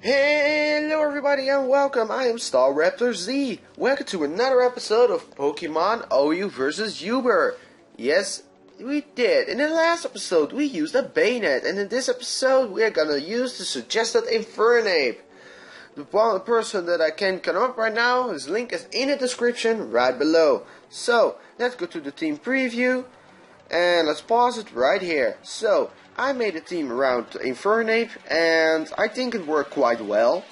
Hello everybody and welcome, I am Star Raptor Z. Welcome to another episode of Pokemon OU vs Uber. Yes, we did. In the last episode we used a Bayonet, and in this episode we are gonna use the suggested Infernape. The one person that I can come up right now, his link is in the description right below. So, let's go to the team preview. And let's pause it right here. So, I made a team around Infernape, and I think it worked quite well.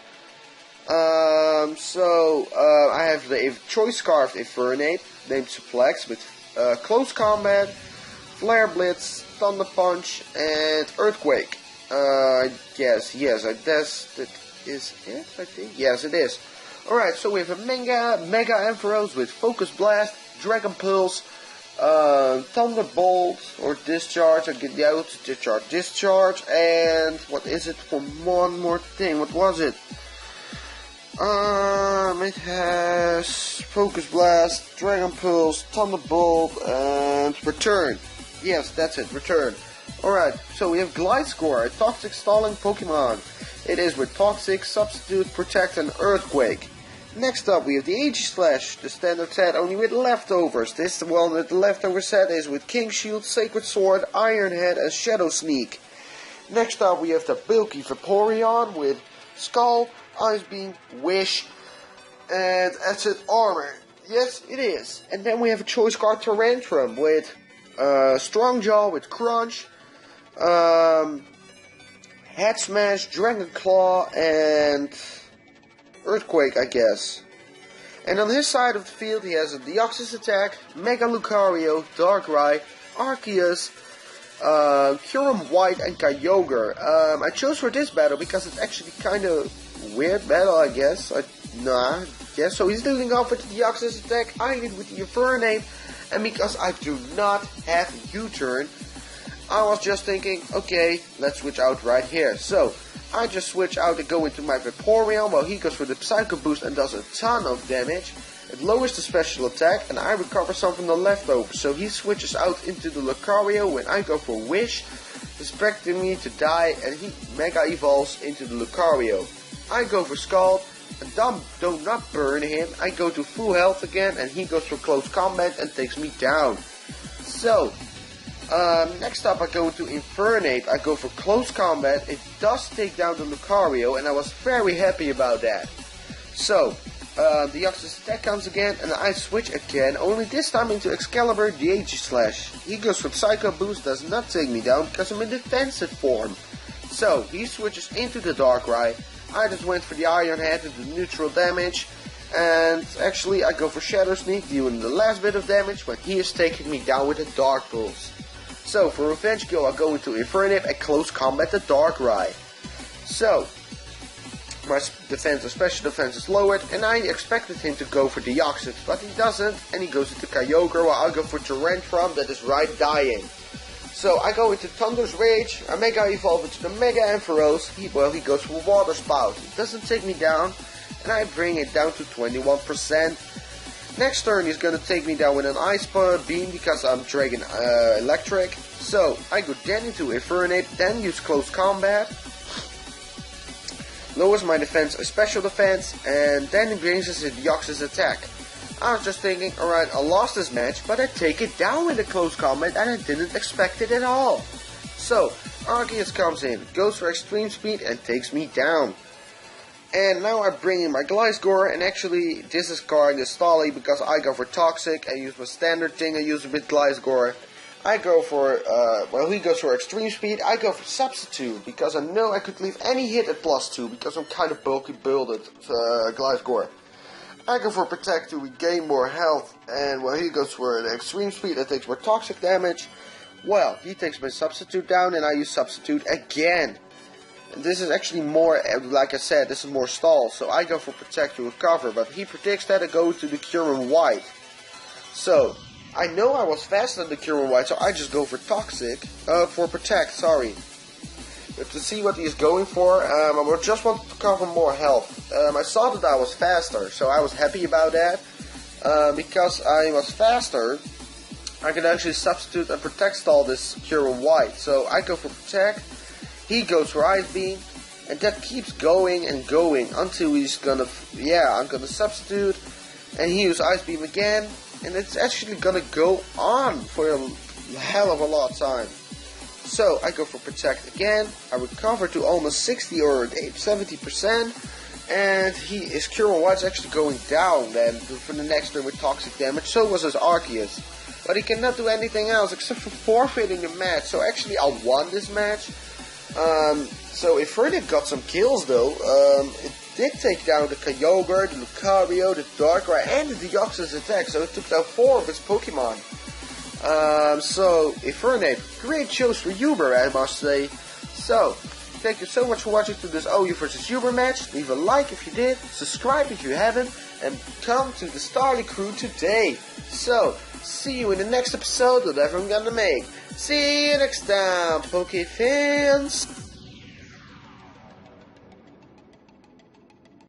I have the Choice Scarf Infernape, named Suplex, with Close Combat, Flare Blitz, Thunder Punch, and Earthquake. Yes, I guess that is it, I think. Yes, it is. Alright, so we have a Mega Ampharos with Focus Blast, Dragon Pulse, Thunderbolt or Discharge. I get the out Discharge, and what is it for one more thing? What was it? It has Focus Blast, Dragon Pulse, Thunderbolt, and Return. Yes, that's it, Return. Alright, so we have Gliscor, a Toxic Stalling Pokemon. It is with Toxic, Substitute, Protect, and Earthquake. Next up we have the Aegislash, the standard set only with leftovers. This one with the leftover set is with King Shield, Sacred Sword, Iron Head, and Shadow Sneak. Next up we have the bulky Vaporeon with Skull, Ice Beam, Wish, and Acid Armor. Yes, it is. And then we have a Choice Card Tyrantrum with Strong Jaw with Crunch, Head Smash, Dragon Claw, and Earthquake, I guess. And on his side of the field he has a Deoxys Attack, Mega Lucario, Darkrai, Arceus, Kyurem White, and Kyogre. I chose for this battle because it's actually kind of weird battle, I guess. So he's leading off with the Deoxys Attack, I lead with the Infernape, and because I do not have U-turn, I was just thinking, okay, let's switch out right here. So I just switch out and go into my Vaporeon while he goes for the Psycho Boost and does a ton of damage. It lowers the special attack and I recover some from the leftovers. So he switches out into the Lucario when I go for Wish, expecting me to die, and he Mega Evolves into the Lucario. I go for Scald and do not burn him. I go to full health again and he goes for Close Combat and takes me down. So, next up I go into Infernape. I go for Close Combat. It does take down the Lucario and I was very happy about that. So, the Deoxys Attack comes again and I switch again, only this time into Excalibur the Aegislash. He goes for Psycho Boost, does not take me down because I'm in defensive form. So, he switches into the Darkrai. I just went for the Iron Head to do neutral damage. And actually I go for Shadow Sneak, dealing the last bit of damage when he is taking me down with a Dark Pulse. So, for Revenge Kill, I go into Infernape and Close Combat the Darkrai. So, my special defense is lowered, and I expected him to go for Deoxys, but he doesn't, and he goes into Kyogre while I go for Tyrantrum that is right dying. So, I go into Thunder's Rage, I Mega Evolve into the Mega Ampharos, he goes for Water Spout. It doesn't take me down, and I bring it down to 21%. Next turn he's gonna take me down with an Ice Beam because I'm Dragon Electric. So I go then into Infernape, then use Close Combat, lowers my defense, a special defense, and then he brings us a Deoxys Attack. I was just thinking, alright, I lost this match, but I take it down with a Close Combat and I didn't expect it at all. So Arceus comes in, goes for Extreme Speed and takes me down. And now I bring in my Gliscor, and actually this is card is Stally because I go for Toxic. I use my standard thing I use with Gliscor. I go for, he goes for Extreme Speed, I go for Substitute because I know I could leave any hit at +2 because I'm kind of bulky builded, Gliscor. I go for Protect to regain more health, and while he goes for the Extreme Speed that takes more Toxic damage, well, he takes my Substitute down and I use Substitute again. And this is actually more, like I said, this is more stall, so I go for Protect to recover, but he predicts that I go to the Kyurem White. So, I know I was faster than the Kyurem White, so I just go for Toxic, for Protect, sorry. But to see what he's going for, I just want to cover more health. I saw that I was faster, so I was happy about that. Because I was faster, I can actually substitute and protect stall this Kyurem White. So I go for Protect, he goes for Ice Beam, and that keeps going and going until he's gonna, I'm gonna substitute, and he uses Ice Beam again, and it's actually gonna go on for a hell of a lot of time. So I go for Protect again, I recover to almost 60 or 70%, and his Cure White's actually going down then for the next turn with Toxic Damage. So was his Arceus. But he cannot do anything else except for forfeiting the match. So actually I won this match. So Infernape got some kills though. It did take down the Kyogre, the Lucario, the Darkrai, and the Deoxys attack. So it took down 4 of its Pokemon. So Infernape, great choice for Uber, I must say. So thank you so much for watching to this OU versus Uber match. Leave a like if you did, subscribe if you haven't, and come to the Starly crew today. So, see you in the next episode, whatever I'm gonna make. See you next time, Poke fans!